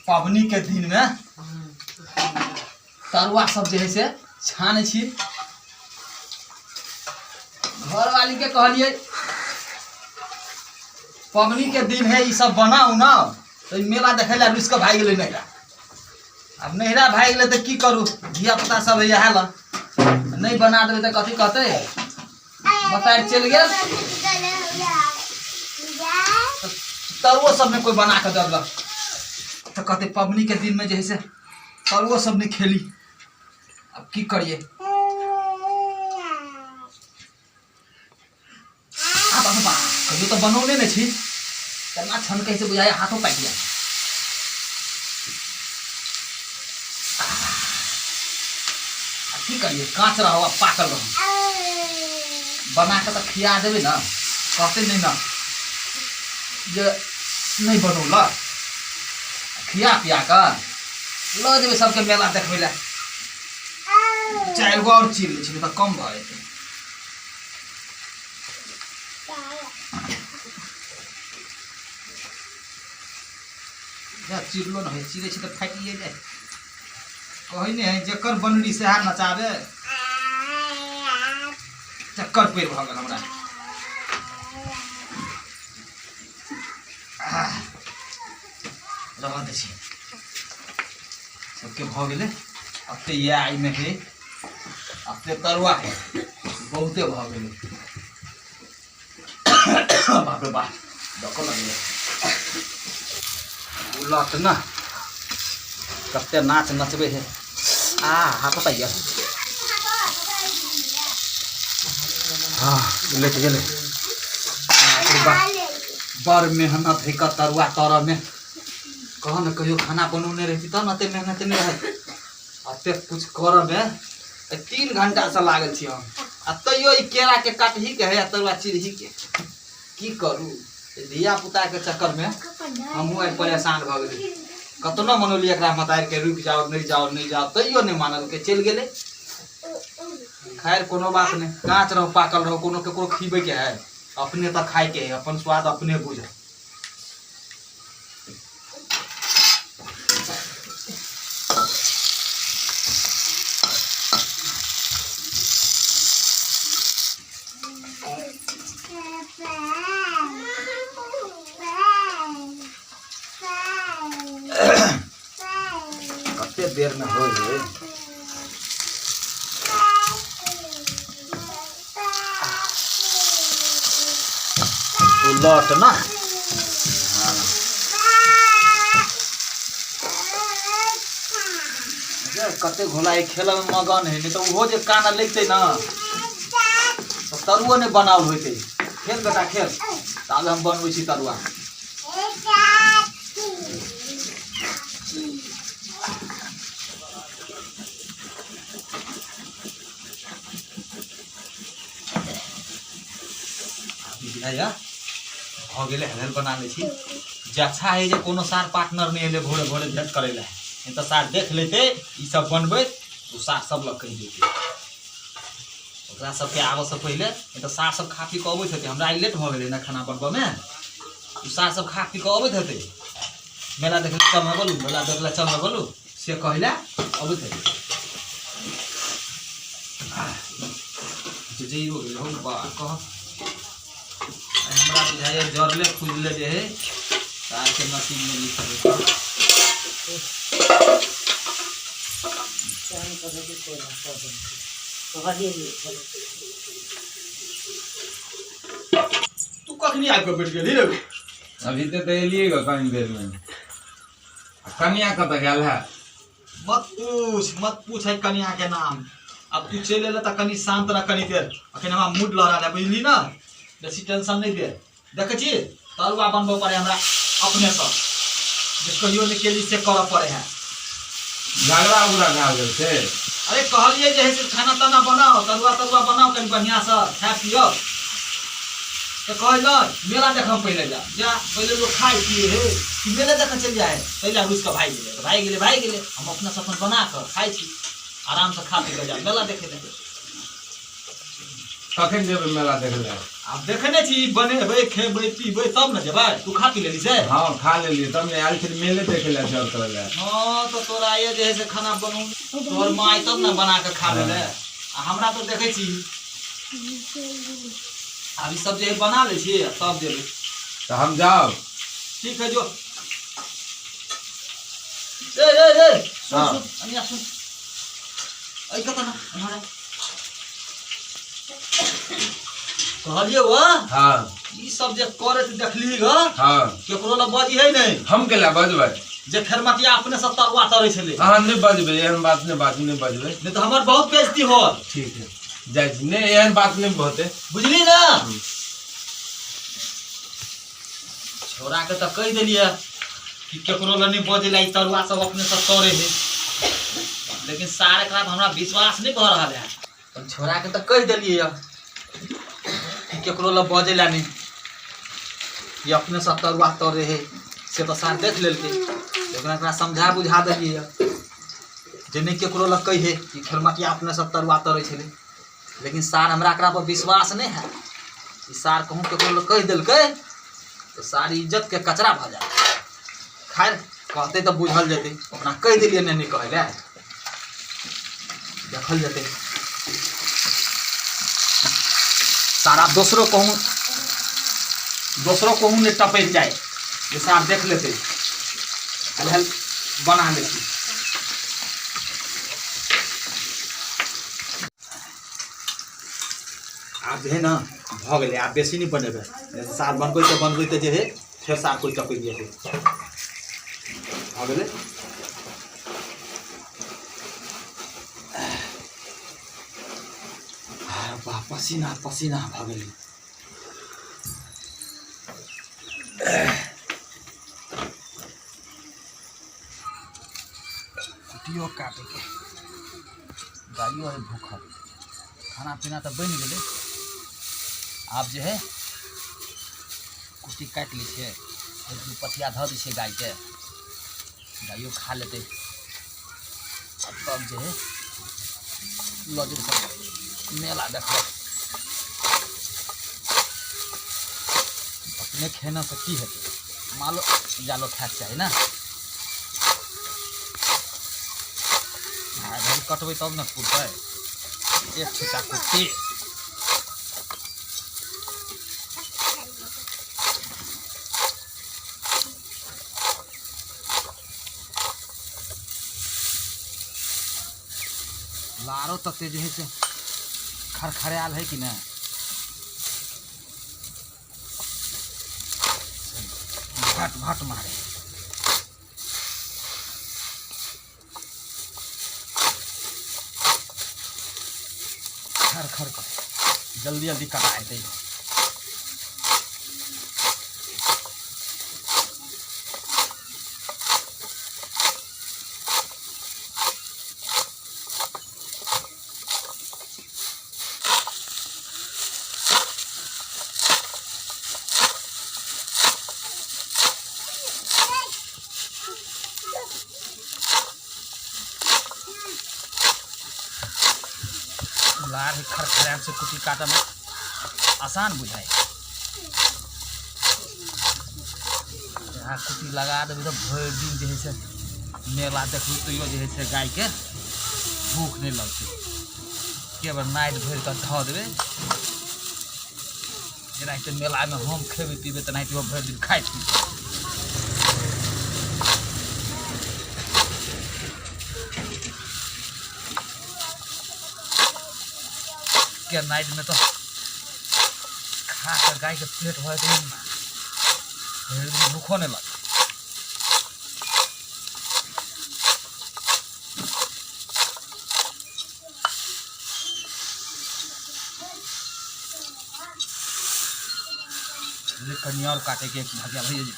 पबनी के दिन में तरुआ सब जे है से छाने छी। घरवाली के कहलिए पबनी के दिन है ये सब बनाऊ ना, तो मेला देखे ला रुस के भाग गए नैहरा। अब नैहरा भाग गए तो की करूँ, धिया पुता सब यहाँ ला नहीं बना देवे तो कथी कहते बताए चल गए। तरुआ सब में कोई बना के दल तो कहते पबनी के दिन में जो है से तरुआ सब ने खेली। अब की करिए, कहियो तो बनौने नहीं छी, केना छन कैसे बुझाए हाथों पाक गया। की करिए, कांच रहो पाकल रहो, बना के तो खिया देवे ना, कहते नहीं ना जे नहीं बनौला, खिया पिया कर लो देवे सबके मेला देखबे ला। 4 गो और चीर ले तो कम भ जेतै। चिरलो न है, चिरे तो फाटिए जाए। कही नहीं है जकर बनरी से नचावे चक्कर पेड़ भ गल हमरा। रह दे सबके भ गेले। अब तो ये आई में है, अब तो तरुआ है बहुते भ गेले। बाप रे बाप डक लगे उलट ना कते नाच नचबे है। हाथ पाइया हाँ लेट गेले। बड़ मेहनत है का तरुआ तर में, कह न कहियो खाना बनौने रहती तब न मेहनत नहीं रहे। अते कुछ कर में 3 घंटा से लागल छी हम, आ तैयो केरा के काट ही के है तरुआ चीर ही के की करू। धिया पुता के चक्कर में हमहूँ परेशान भ गए। कतनो मनोली एक मतार के रुक जाओ नहीं जाओ नहीं जाओ, तैयो नहीं मानल के चल गए। खैर कोनो बात नहीं, कांच रहो पाकल रहो, कोनो केकरो खीबे के है, अपने तो खाए के है, अपन स्वाद अपने बुझ। कते देर में हो गए उलट ना। कते घोलाई खेल में मगन है, नहीं तो वो जो काना लगते ना तो तरुआ ने बनाओ होते। खेल बेटा खेल, तब हम बनवे छी तरुआ। भ गेले हेल बना ले छी। जे अच्छा है जे कोनो सार पार्टनर नहीं एले भोरे भोरे भेंट करे ला, नहीं तो सार देख लेते ई सब बनबे तो सार सब लग कह देते ओकरा सबके आबे से पहले। नहीं तो सार सब खा पी के अबैत हेते, हमरा लेट भ गेले ना खाना बनबे में। सार सब खा पी के अबैत हेते, मेला देख चल न बोलू, मेला देख चल न बोलू से कहला अबैत हेते। जे हो गेल हो बा कह हमरा बुझाइए जरले खुजले जे है तार के नसीब में लिखल है। तू कखनी आके बैठ गेली रे? अभी तो एलिएगा कहीं देर में। कन्या कत गल है? मत पूछ है कन्या के नाम। अब तू चले ले तो कनी शांत रह कनी देर, अखन हमरा मूड लहरा ले बुझली ना, बेसी टेंशन नहीं दे। देखे छी तरुआ बनबो पड़े हमरा अपने से, जिसको यो ने केली से कर पड़े है। झगड़ा उगड़ा भा गेल से? अरे कहलिए जे है से खाना ताना बनाओ, तरुआ बनाओ कनी बढ़िया से खा पियो। तो कहल मेला देख पहले जा पहले लोग खाए पिए है कि मेला देख चल जाए। पहले रुस के भाई गेले हम अपना से अपन बना कर खाए छी, आराम से खा पी के जा मेला देखे। कखन जेबै मेला देखे लए? आब देखने छी बनेबै खेबै पीबै तब न जेबै। तू खा पी लेली से? हाँ खा लेलियै, तब ने आयल छली मेले देखे लए चल तोरा लए। हाँ तो तोरा ये जे है से खाना बनू तोहर माँ तब न बना के खावे ले। आ हमरा तो देखे छी अब ई सब जे है बना ले छी तब जेबै। तो हम जाओ? ठीक है जो। ए सुन हाँ। सुन अनिया सुन। ऐ कत न हमारा कहलिए वो हाँ ई सब जे करे से देखली ग हाँ केकरो ल बजी है नहीं हम के लए बजबै? जे फेरमतिया अपने से तरुआ तरै छले। अहाँ नहीं बजबै, एहन बात नहीं बजबै। नहीं तो हमर बहुत बेइज्जती हो। ठीक है जाइ छी, नहीं एहन बात नहीं होते, बुझली ना? छोरा के तो कह दिलिए कि केकरो ल नहीं बजे लाई तरुआ सब अपने से तरे है, लेकिन सारे एकरा हमरा विश्वास नहीं भ रहा है। तो छोरा के तो कह दिलिए कि केकरो ल बजे ला नहीं, ये अपने से तरुआ तरे है से तो सार देख लेलके, लेकिन एकरा समझा बुझा दिलिए जे नहीं केकरो ल कहे कि खेरमतिया अपने से तरुआ तरे छले, लेकिन सार हमरा एकरा पर विश्वास नहीं है। कि सार कहूँ केकरो ल कह दिलकै तो सारी इज्जत के कचरा भ जाए। खैर कहते तो बुझल जते, अपना कह दिलिए नहीं कहे ले देखल जते। सारा दूसरों कहूँ ने टपक जाए, ये सार देख लेते हल बना लेती। आब जे है ना भ गए, आब बेसी नहीं बनेबे, सार बनबे जे है फिर सार कोई टपक जेते भ गए। पसीना पसीना भ गए। कुटियो काटे के गाइयो है भूखल, खाना पीना तो बन गए। आप जो है कुटी काट ली छे, एक दू पथिया धो दी छे गाय के, गाइयो खा लेते। तब जो है लगे सब मेला देख अपने खेना से की हेतु, मालो जालो खाक चाहिए ना। कटबै तब न कुटतै, एक छिटा कुट्टी लारो तते जे है से खरखराल है कि ना, भट भट मारे। खर खर कर जल्दी जल्दी कटाए दे। लार खरखराम से कुटी काटा में आसान बुझाए। यहाँ कुटी लगा देवे तो भर दिन जो है से मेला देखू तो जो है से गाय के भूख नहीं लगती, केवल नाइट भर कर धो देवे। रात मेला में हम खेबे पीबे तो नाइट भर दिन खाए पी के नाइट में तो खा कर गाय के पेट भर दिन भूखो नहीं लगे। कन्या और काटे के भाग्या भैया जी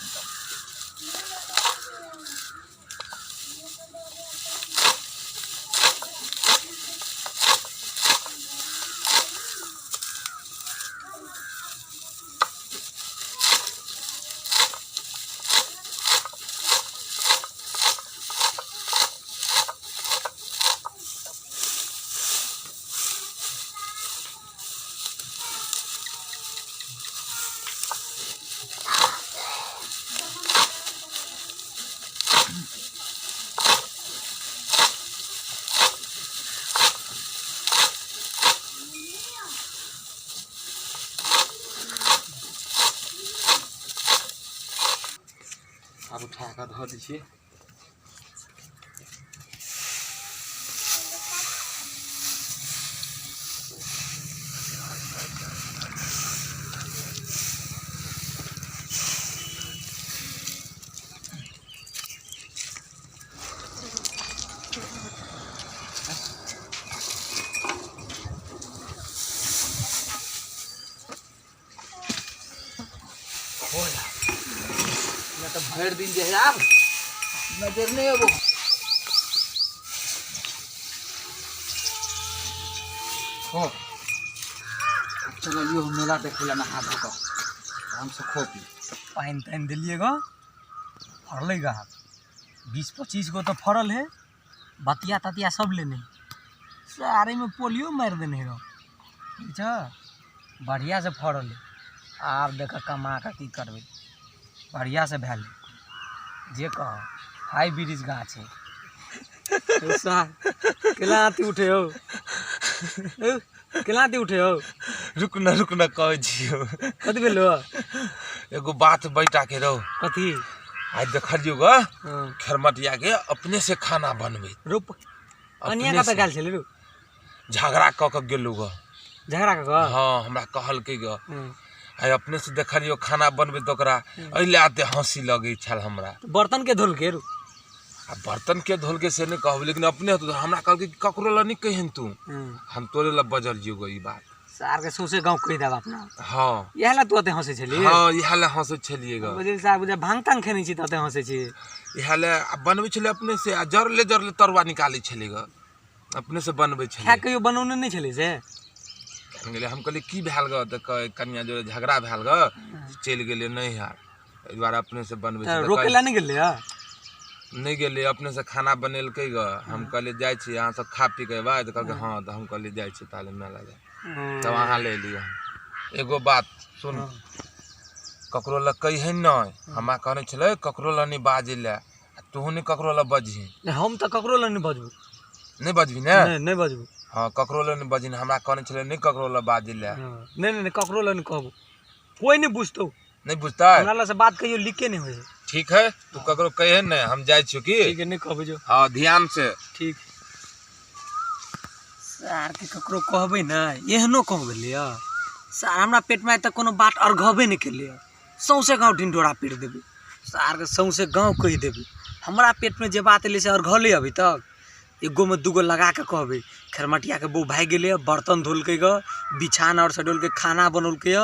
एकरा धऽ दै छियै। तो भर दिन जो है यार नजर नहीं है वो। हो चलो लियो मेला देखे ला नहा धो हम से खो पी पाइन ताइन दिलिए गो फरल गा 20-25 गो तो फरल है। बतिया ततिया सब लेने सारे में पोलियो मार देने है ठीक है। बढ़िया से फरल है। आप देख कमा के की करबे बढ़िया से भैल जे कह हाई ब्रिज गाछ है। केला आती उठे हो केला आती उठे हो रुक न कहे छियो कथी भेलो एगो बात बैठा के रहो। कथी आज देखलियो ग खरमटिया के अपने से खाना बनबे रूप अनिया का त गाल छले रू झगड़ा क के गेलु ग झगड़ा का हां हमरा कहल के ग आई अपने से देखलियो खाना बनबे तो ओकरा अइले आते हंसी लगे छल हमरा। बर्तन के धोल के रू आ बर्तन के धोल के से नहीं कहब लेकिन अपने तो हमरा कहल के ककरो ला नहीं कहन तू हम तोरे ला बजल जियो ग ई बात सार के सौसे गांव कहि देब अपना। हां यहला तू अते हंसे छली। हां इहाला हंसे छलिए ग बजल साहब बुझा भांग तांग खेनी छी तते हंसे छी। इहाला बनबे छले अपने से आ जरले तरुआ निकाले छले ग अपने से बनबे छले। खा कहियो बनौने नहीं छले से गेले हम कहले की भेल ग त कन्या जो झगड़ा भेल ग चल गेले नहीं यार एहि बार अपने से बनबे छले। रोकेला नहीं गेले नहीं गेले अपने से खाना बनेलकै ग हम कहले जाय छी अहाँ सब खा पी के बाद कहलके हां त हम कहले जाय छी ताले मेला जाय तब अहाँ ले लियो। एगो बात सुन ककरो ल कहिए नहीं हमरा कहने छले ककरो ल नहीं बाजे ले तू नहीं ककरो ल बजही। हम त ककरो ल नहीं बजबू नहीं बजबी ने नहीं बजबू हां ककरो ल नहीं बजही हमरा कहने छले नहीं ककरो ल बाजे ले नहीं नहीं ककरो ल नहीं कहबू कोई नहीं बुझतो नहीं बुझता हमरा ल से बात कहियो लिखे नहीं होय। ठीक है तू ककरो कहे नहीं हम जाय छी की ठीक है नहीं कहबे जो हां ध्यान से ठीक सार के ककरो कहबे ना एहनो कह गेलिए सार हमरा पेट में त कोनो बात अरघबे नहीं केलिए सौसे गांव ढिंढोरा पीट देबे सार के सौसे गांव कहि देबे हमरा पेट में जे बात एले से अरघले अभी तक एगो में दूगो लगा के कहबे खरमटिया के बो भाई गेले बर्तन धोलके ग बिछान और सडोल के खाना बनोलके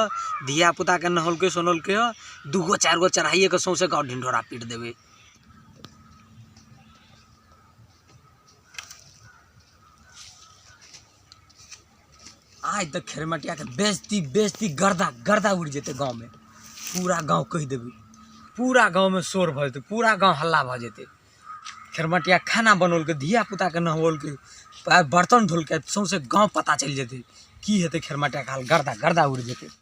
धिया पुता के नहलके सोनलके दूगो चार गो चढ़ाइए के सौसे गांव ढिंढोरा पीट देबे। आज तक खरमटिया के बेइज्जती गर्दा उड़ जेते गांव में पूरा गांव कह देबे पूरा गांव में शोर भ जेते पूरा गांव हल्ला भ जेते। खरमटिया खाना बनोल के धिया पुता के नहवल के बर्तन धोल के सौसे गांव पता चल जेते की हेते खरमटिया के हाल गर्दा उड़ जेते।